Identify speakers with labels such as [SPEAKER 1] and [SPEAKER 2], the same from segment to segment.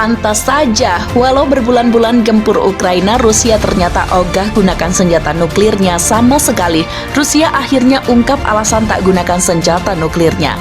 [SPEAKER 1] Pantas saja, walau berbulan-bulan gempur Ukraina, Rusia ternyata ogah gunakan senjata nuklirnya sama sekali. Rusia akhirnya ungkap alasan tak gunakan senjata nuklirnya.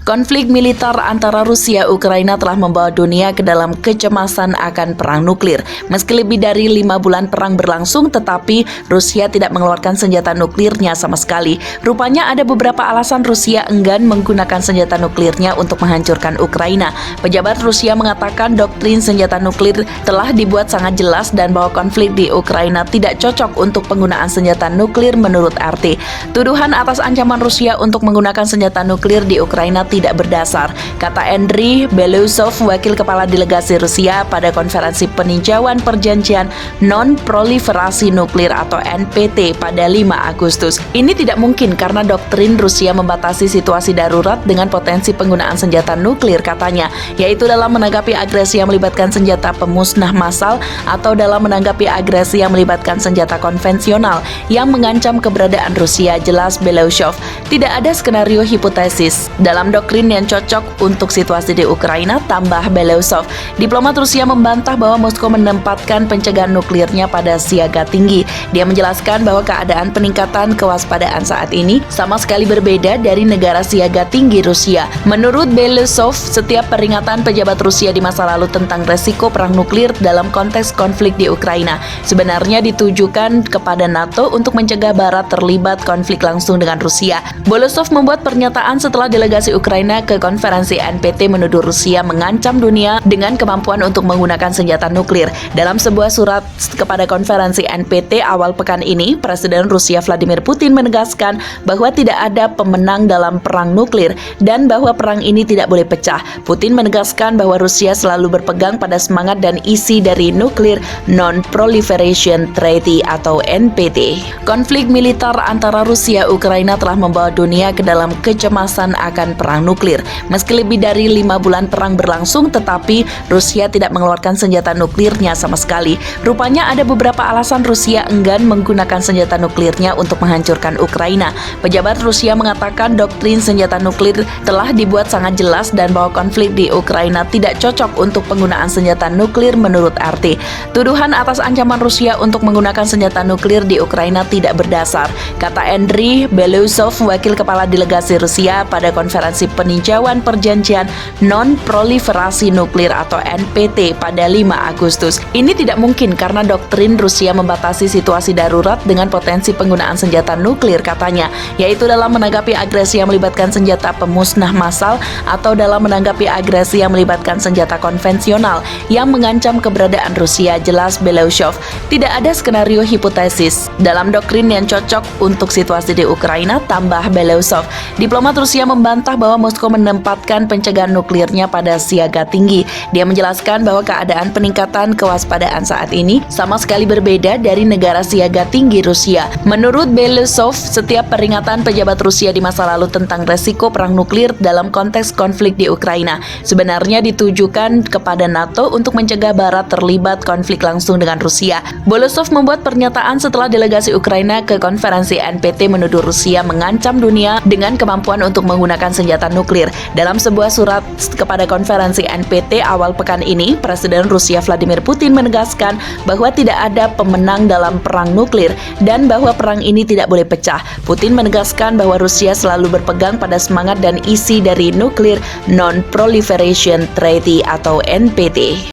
[SPEAKER 1] Konflik militer antara Rusia dan Ukraina telah membawa dunia ke dalam kecemasan akan perang nuklir. Meski lebih dari 5 bulan perang berlangsung, tetapi Rusia tidak mengeluarkan senjata nuklirnya sama sekali. Rupanya ada beberapa alasan Rusia enggan menggunakan senjata nuklirnya untuk menghancurkan Ukraina. Pejabat Rusia mengatakan doktrin senjata nuklir telah dibuat sangat jelas dan bahwa konflik di Ukraina tidak cocok untuk penggunaan senjata nuklir menurut RT. Tuduhan atas ancaman Rusia untuk menggunakan senjata nuklir di Ukraina tidak berdasar, kata Andriy Belousov, wakil kepala delegasi Rusia pada konferensi peninjauan perjanjian non-proliferasi nuklir atau NPT pada 5 Agustus. Ini tidak mungkin karena doktrin Rusia membatasi situasi darurat dengan potensi penggunaan senjata nuklir, katanya, yaitu dalam menanggapi agresi yang melibatkan senjata pemusnah massal atau dalam menanggapi agresi yang melibatkan senjata konvensional yang mengancam keberadaan Rusia, jelas Belousov. Tidak ada skenario hipotesis dalam doktrin yang cocok untuk situasi di Ukraina, tambah Belousov. Diplomat Rusia membantah bahwa Moskow menempatkan pencegahan nuklirnya pada siaga tinggi. Dia menjelaskan bahwa keadaan peningkatan kewaspadaan saat ini sama sekali berbeda dari negara siaga tinggi Rusia. Menurut Belousov, setiap peringatan pejabat Rusia di masa lalu tentang resiko perang nuklir dalam konteks konflik di Ukraina sebenarnya ditujukan kepada NATO untuk mencegah Barat terlibat konflik langsung dengan Rusia. Belousov membuat pernyataan setelah delegasi Ukraina ke konferensi NPT menuduh Rusia mengancam dunia dengan kemampuan untuk menggunakan senjata nuklir. Dalam sebuah surat kepada konferensi NPT awal pekan ini, Presiden Rusia Vladimir Putin menegaskan bahwa tidak ada pemenang dalam perang nuklir dan bahwa perang ini tidak boleh pecah. Putin menegaskan bahwa Rusia selalu berpegang pada semangat dan isi dari Nuclear Non-Proliferation Treaty atau NPT. Konflik militer antara Rusia dan Ukraina telah membawa dunia ke dalam kecemasan akan perang nuklir. Meski lebih dari 5 bulan perang berlangsung, tetapi Rusia tidak mengeluarkan senjata nuklirnya sama sekali. Rupanya ada beberapa alasan Rusia enggan menggunakan senjata nuklirnya untuk menghancurkan Ukraina. Pejabat Rusia mengatakan doktrin senjata nuklir telah dibuat sangat jelas dan bahwa konflik di Ukraina tidak cocok untuk penggunaan senjata nuklir menurut RT. Tuduhan atas ancaman Rusia untuk menggunakan senjata nuklir di Ukraina tidak berdasar, kata Andriy Belousov, wakil kepala delegasi Rusia pada konferensi peninjauan perjanjian non-proliferasi nuklir atau NPT pada 5 Agustus. Ini tidak mungkin karena doktrin Rusia membatasi situasi darurat dengan potensi penggunaan senjata nuklir, katanya, yaitu dalam menanggapi agresi yang melibatkan senjata pemusnah massal atau dalam menanggapi agresi yang melibatkan senjata konvensional yang mengancam keberadaan Rusia, jelas Belousov. Tidak ada skenario hipotesis dalam doktrin yang cocok untuk situasi di Ukraina, tambah Belousov. Diplomat Rusia membantah bahwa Moskow menempatkan pencegahan nuklirnya pada siaga tinggi. Dia menjelaskan bahwa keadaan peningkatan kewaspadaan saat ini sama sekali berbeda dari negara siaga tinggi Rusia. Menurut Belousov, setiap peringatan pejabat Rusia di masa lalu tentang resiko perang nuklir dalam konteks konflik di Ukraina sebenarnya ditujukan kepada NATO untuk mencegah Barat terlibat konflik langsung dengan Rusia. Belousov membuat pernyataan setelah delegasi Ukraina ke konferensi NPT menuduh Rusia mengancam dunia dengan kemampuan untuk menggunakan senjata nuklir. Dalam sebuah surat kepada konferensi NPT awal pekan ini, Presiden Rusia Vladimir Putin menegaskan bahwa tidak ada pemenang dalam perang nuklir dan bahwa perang ini tidak boleh pecah. Putin menegaskan bahwa Rusia selalu berpegang pada semangat dan isi dari Nuclear Non-Proliferation Treaty atau NPT.